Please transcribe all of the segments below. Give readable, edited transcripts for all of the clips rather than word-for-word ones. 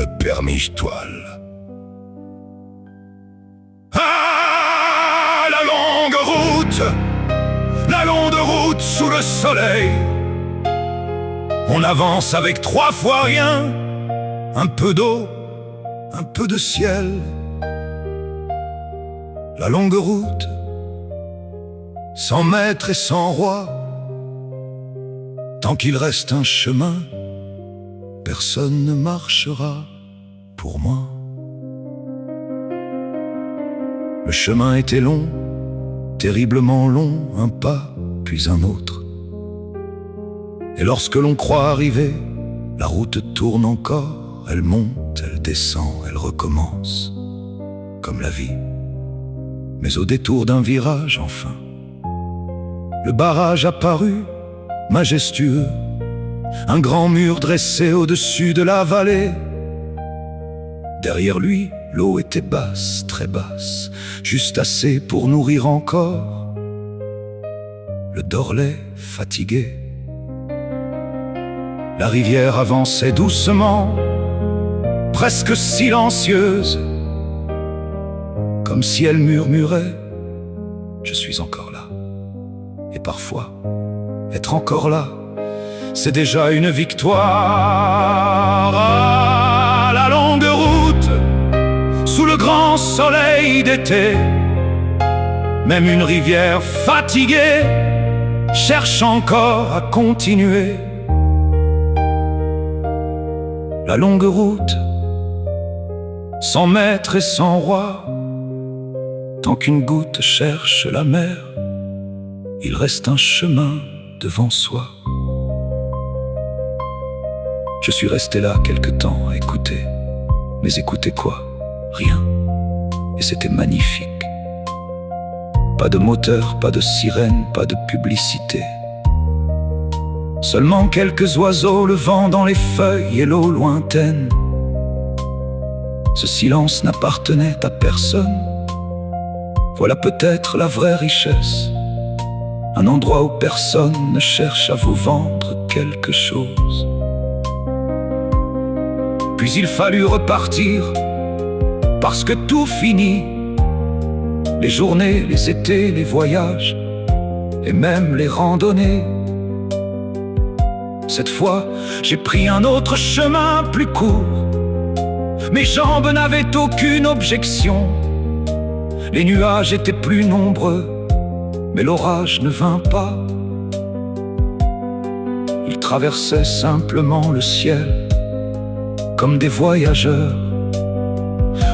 le permis toile. Ah, la longue route, la longue route sous le soleil. On avance avec 3 fois rien, un peu d'eau, un peu de ciel. La longue route, sans maître et sans roi. Tant qu'il reste un chemin, personne ne marchera pour moi. Le chemin était long, terriblement long, un pas, puis un autre. Et lorsque l'on croit arriver, la route tourne encore, elle monte, elle descend, elle recommence, comme la vie. Mais au détour d'un virage, enfin, le barrage apparut, majestueux, un grand mur dressé au-dessus de la vallée. Derrière lui, l'eau était basse, très basse, juste assez pour nourrir encore le Dorlais fatigué. La rivière avançait doucement, presque silencieuse, comme si elle murmurait « Je suis encore là ». Et parfois, être encore là, c'est déjà une victoire. Ah, la longue route, sous le grand soleil d'été, même une rivière fatiguée cherche encore à continuer. La longue route, sans maître et sans roi, tant qu'une goutte cherche la mer, il reste un chemin devant soi. Je suis resté là quelque temps à écouter. Mais écouter quoi? Rien. Et c'était magnifique. Pas de moteur, pas de sirène, pas de publicité. Seulement quelques oiseaux, le vent dans les feuilles et l'eau lointaine. Ce silence n'appartenait à personne. Voilà peut-être la vraie richesse. Un endroit où personne ne cherche à vous vendre quelque chose. Puis il fallut repartir, parce que tout finit. Les journées, les étés, les voyages, et même les randonnées. Cette fois, j'ai pris un autre chemin plus court. Mes jambes n'avaient aucune objection. Les nuages étaient plus nombreux, mais l'orage ne vint pas. Ils traversaient simplement le ciel, comme des voyageurs,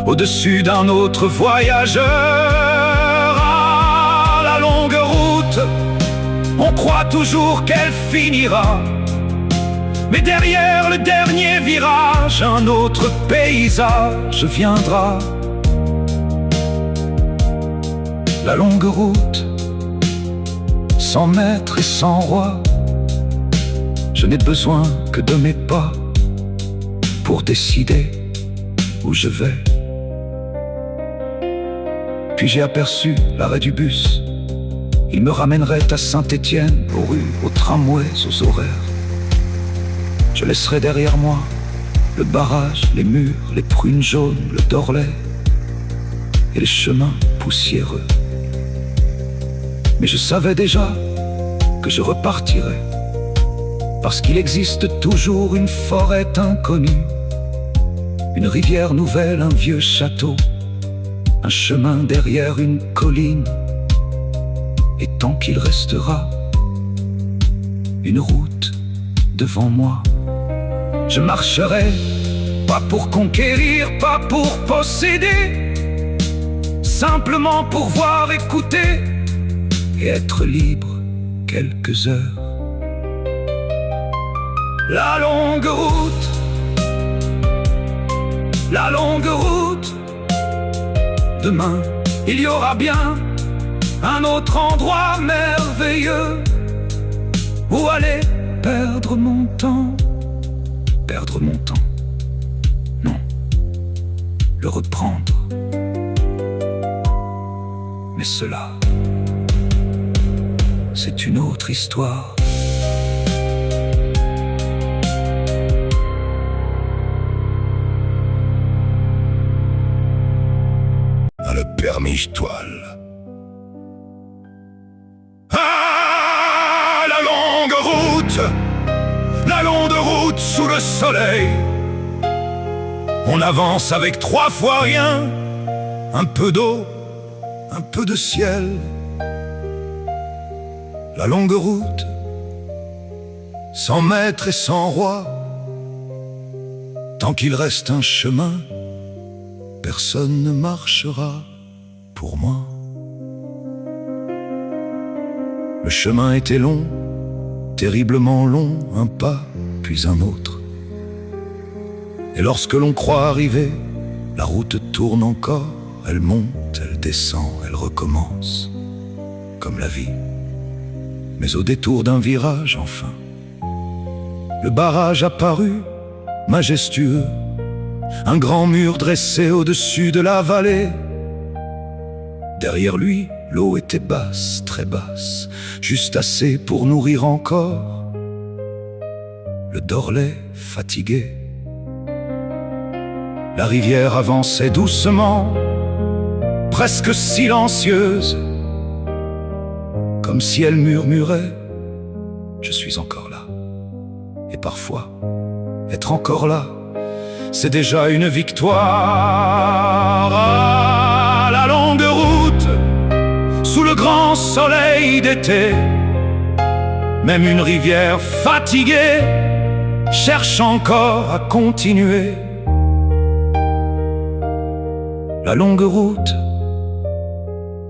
au-dessus d'un autre voyageur. Ah, la longue route, on croit toujours qu'elle finira. Mais derrière le dernier virage, un autre paysage viendra. La longue route, sans maître et sans roi, je n'ai besoin que de mes pas pour décider où je vais. Puis j'ai aperçu l'arrêt du bus. Il me ramènerait à Saint-Étienne, aux rues, aux tramways, aux horaires. Je laisserai derrière moi le barrage, les murs, les prunes jaunes, le Dorlais et les chemins poussiéreux. Mais je savais déjà que je repartirais, parce qu'il existe toujours une forêt inconnue, une rivière nouvelle, un vieux château, un chemin derrière une colline. Et tant qu'il restera une route devant moi, je marcherai, pas pour conquérir, pas pour posséder, simplement pour voir, écouter et être libre quelques heures. La longue route, la longue route. Demain, il y aura bien un autre endroit merveilleux où aller perdre mon temps. Perdre mon temps, non, le reprendre. Mais cela, c'est une autre histoire. Vermiche-Toile. Ah, la longue route, la longue route sous le soleil. On avance avec 3 fois rien, un peu d'eau, un peu de ciel. La longue route, sans maître et sans roi. Tant qu'il reste un chemin, personne ne marchera pour moi. Le chemin était long, terriblement long, un pas, puis un autre. Et lorsque l'on croit arriver, la route tourne encore, elle monte, elle descend, elle recommence, comme la vie. Mais au détour d'un virage, enfin, le barrage apparut, majestueux, un grand mur dressé au-dessus de la vallée. Derrière lui, l'eau était basse, très basse, juste assez pour nourrir encore le Dorlais fatigué. La rivière avançait doucement, presque silencieuse, comme si elle murmurait « Je suis encore là ». Et parfois, être encore là, c'est déjà une victoire. Ah, la longue route, sous le grand soleil d'été, même une rivière fatiguée cherche encore à continuer. La longue route,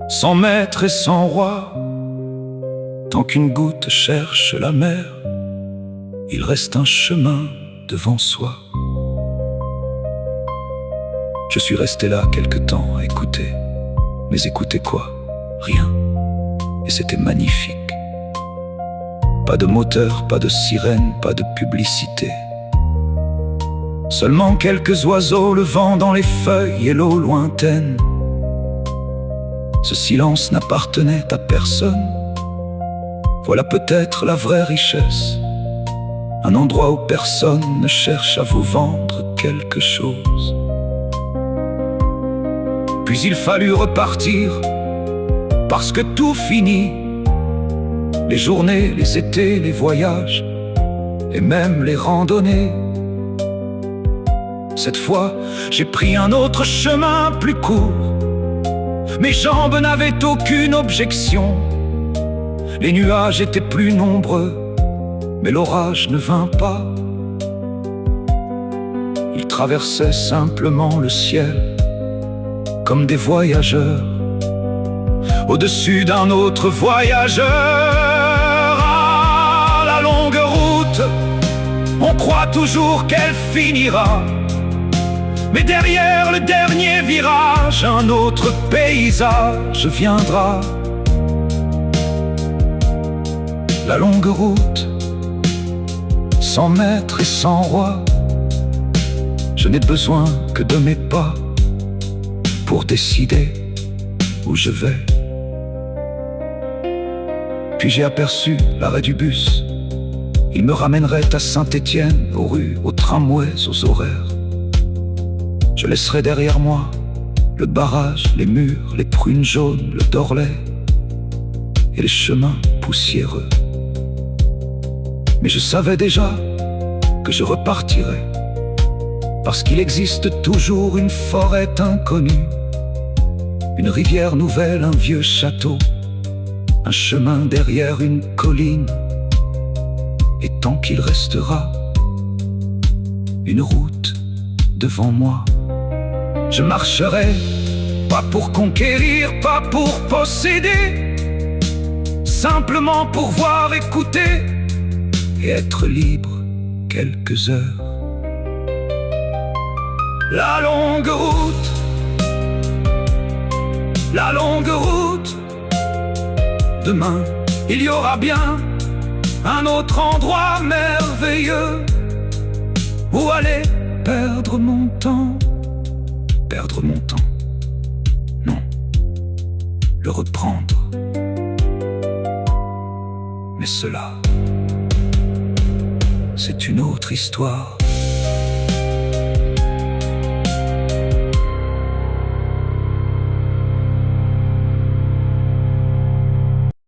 sans maître et sans roi, tant qu'une goutte cherche la mer, il reste un chemin devant soi. Je suis resté là quelque temps à écouter. Mais écouter quoi? Rien. Et c'était magnifique. Pas de moteur, pas de sirène, pas de publicité. Seulement quelques oiseaux, le vent dans les feuilles et l'eau lointaine. Ce silence n'appartenait à personne. Voilà peut-être la vraie richesse. Un endroit où personne ne cherche à vous vendre quelque chose. Puis il fallut repartir, parce que tout finit. Les journées, les étés, les voyages, et même les randonnées. Cette fois, j'ai pris un autre chemin plus court. Mes jambes n'avaient aucune objection. Les nuages étaient plus nombreux, mais l'orage ne vint pas. Ils traversaient simplement le ciel, comme des voyageurs, au-dessus d'un autre voyageur. Ah, la longue route, on croit toujours qu'elle finira. Mais derrière le dernier virage, un autre paysage viendra. La longue route, sans maître et sans roi, je n'ai besoin que de mes pas pour décider où je vais. Puis j'ai aperçu l'arrêt du bus. Il me ramènerait à Saint-Étienne, aux rues, aux tramways, aux horaires. Je laisserai derrière moi le barrage, les murs, les prunes jaunes, le Dorlais et les chemins poussiéreux. Mais je savais déjà que je repartirais, parce qu'il existe toujours une forêt inconnue, une rivière nouvelle, un vieux château, un chemin derrière une colline. Et tant qu'il restera une route devant moi, je marcherai, pas pour conquérir, pas pour posséder, simplement pour voir, écouter et être libre quelques heures. La longue route, la longue route. Demain, il y aura bien un autre endroit merveilleux où aller perdre mon temps. Perdre mon temps, non, le reprendre. Mais cela, c'est une autre histoire.